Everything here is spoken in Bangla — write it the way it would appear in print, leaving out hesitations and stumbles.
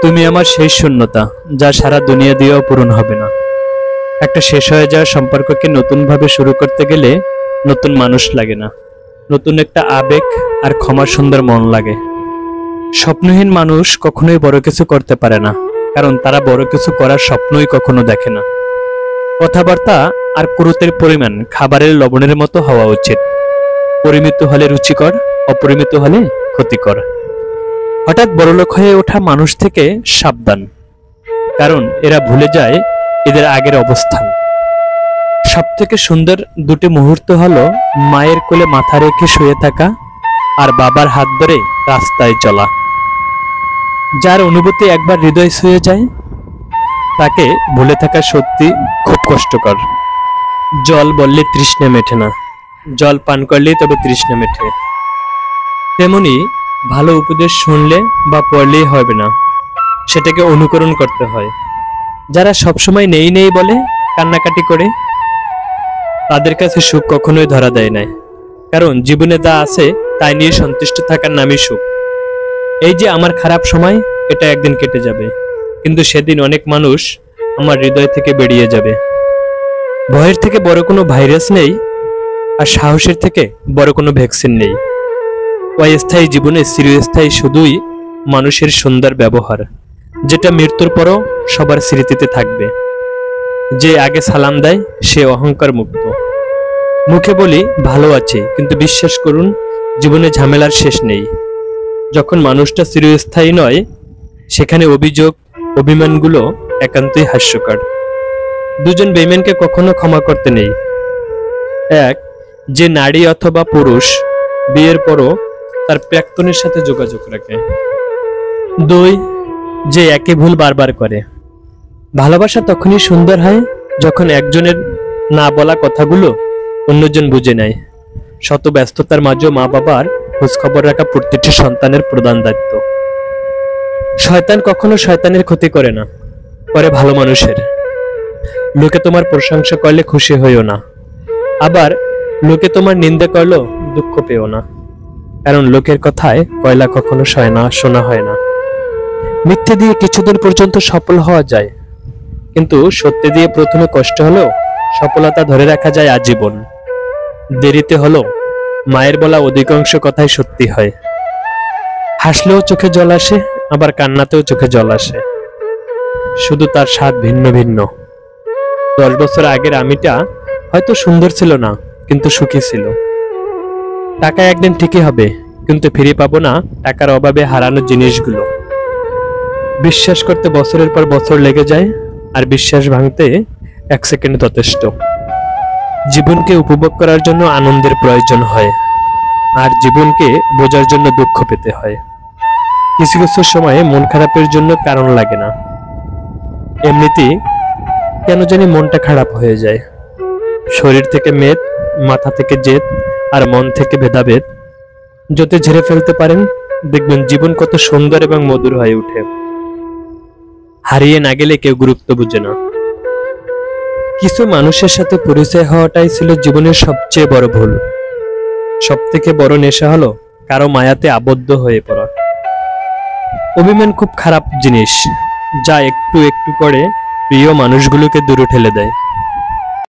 তুমি আমার সেই শূন্যতা যা সারা দুনিয়া দিয়েও পূরণ হবে না। একটা শেষ হয়ে যাওয়া সম্পর্ককে নতুনভাবে শুরু করতে গেলে নতুন মানুষ লাগে না, নতুন একটা আবেগ আর ক্ষমার সুন্দর মন লাগে। স্বপ্নহীন মানুষ কখনোই বড় কিছু করতে পারে না, কারণ তারা বড় কিছু করার স্বপ্নই কখনো দেখে না। কথাবার্তা আর কুরুতের পরিমাণ খাবারের লবণের মতো হওয়া উচিত। পরিমিত হলে রুচিকর, অপরিমিত হলে ক্ষতিকর। হঠাৎ বড়লোক হয়ে ওঠা মানুষ থেকে সাবধান, কারণ এরা ভুলে যায় এদের আগের অবস্থান। সবথেকে সুন্দর দুটি মুহূর্ত হলো মায়ের কোলে মাথা রেখে শুয়ে থাকা আর বাবার হাত ধরে রাস্তায় চলা। যার অনুভূতি একবার হৃদয় ছুঁয়ে যায় তাকে ভুলে থাকা সত্যি খুব কষ্টকর। জল বললে তৃষ্ণা মেটে না, জল পান করলেই তবে তৃষ্ণা মেটে। তেমনি ভালো উপদেশ শুনলে বা পড়লেই হবে না, সেটাকে অনুকরণ করতে হয়। যারা সবসময় নেই নেই বলে, কান্নাকাটি করে, তাদের কাছে সুখ কখনোই ধরা দেয় না, কারণ জীবনে যা আছে তাই নিয়ে সন্তুষ্ট থাকার নামই সুখ। এই যে আমার খারাপ সময়, এটা একদিন কেটে যাবে, কিন্তু সেদিন অনেক মানুষ আমার হৃদয় থেকে বেরিয়ে যাবে। ভয়ের থেকে বড় কোনো ভাইরাস নেই, আর সাহসের থেকে বড় কোনো ভ্যাকসিন নেই। অস্থায়ী জীবনে চিরস্থায়ী শুধুই মানুষের সুন্দর ব্যবহার, যেটা মৃত্যুর পরও সবার স্মৃতিতে থাকবে। যে আগে সালাম দেয় সে অহংকার মুক্ত। মুখে বলি ভালো আছি, কিন্তু বিশ্বাস করুন জীবনে ঝামেলার শেষ নেই। যখন মানুষটা চিরস্থায়ী নয়, সেখানে অভিযোগ, অভিমানগুলো একান্তই হাস্যকর। দুজন বেঈমানকে কখনো ক্ষমা করতে নেই। এক, যে নারী অথবা পুরুষ বিয়ের পরও তার প্রাক্তনের সাথে যোগাযোগ রাখে। দুই, যে একই ভুল বারবার করে। ভালোবাসা তখনই সুন্দর হয় যখন একজনের না বলা কথাগুলো অন্যজন বুঝে নেয়। শত ব্যস্ততার মাঝেও মা বাবার খোঁজখবর রাখা প্রতিটি সন্তানের প্রধান দায়িত্ব। শয়তান কখনো শয়তানের ক্ষতি করে না, করে ভালো মানুষের। লোকে তোমার প্রশংসা করলে খুশি হইও না, আবার লোকে তোমার নিন্দা করলেও দুঃখ পেও না, কারণ লোকের কথায় কয়লা কখনো সয় না, শোনা হয় না। মিথ্যে দিয়ে কিছুদিন পর্যন্ত সফল হওয়া যায়, কিন্তু সত্যি দিয়ে প্রথমে কষ্ট হলেও সফলতা ধরে রাখা যায় আজীবন। দেরিতে হলো মায়ের বলা অধিকাংশ কথাই সত্যি হয়। হাসলেও চোখে জল আসে, আবার কান্নাতেও চোখে জল আসে, শুধু তার স্বাদ ভিন্ন ভিন্ন। 10 বছর আগের আমিটা হয়তো সুন্দর ছিল না, কিন্তু সুখী ছিল। টাকা একদিন ঠিকই হবে, কিন্তু ফিরে পাবো না টাকার অভাবে হারানো জিনিসগুলো। বিশ্বাস করতে বছরের পর বছর লেগে যায়, আর বিশ্বাস ভাঙতে 1 সেকেন্ড যথেষ্ট। জীবনকে উপভোগ করার জন্য আনন্দের প্রয়োজন হয়, আর জীবনকে বোঝার জন্য দুঃখ পেতে হয়। কিছু কিছু সময়ে মন খারাপের জন্য কারণ লাগে না, এমনিতেই কেন জানি মনটা খারাপ হয়ে যায়। শরীর থেকে মেদ, মাথা থেকে জেদ, আর মন থেকে ভেদাভেদ যদি ঝেড়ে ফেলতে পারেন, দেখবেন জীবন কত সুন্দর এবং মধুর হয়ে ওঠে। হারিয়ে না গেলে কেউ গুরুত্ব বুঝে না। কিছু মানুষের সাথে পরিচয় হওয়াটাই ছিল জীবনের সবচেয়ে বড় ভুল। সব থেকে বড় নেশা হলো কারো মায়াতে আবদ্ধ হয়ে পড়া। অভিমান খুব খারাপ জিনিস, যা একটু একটু করে প্রিয় মানুষগুলোকে দূরে ঠেলে দেয়।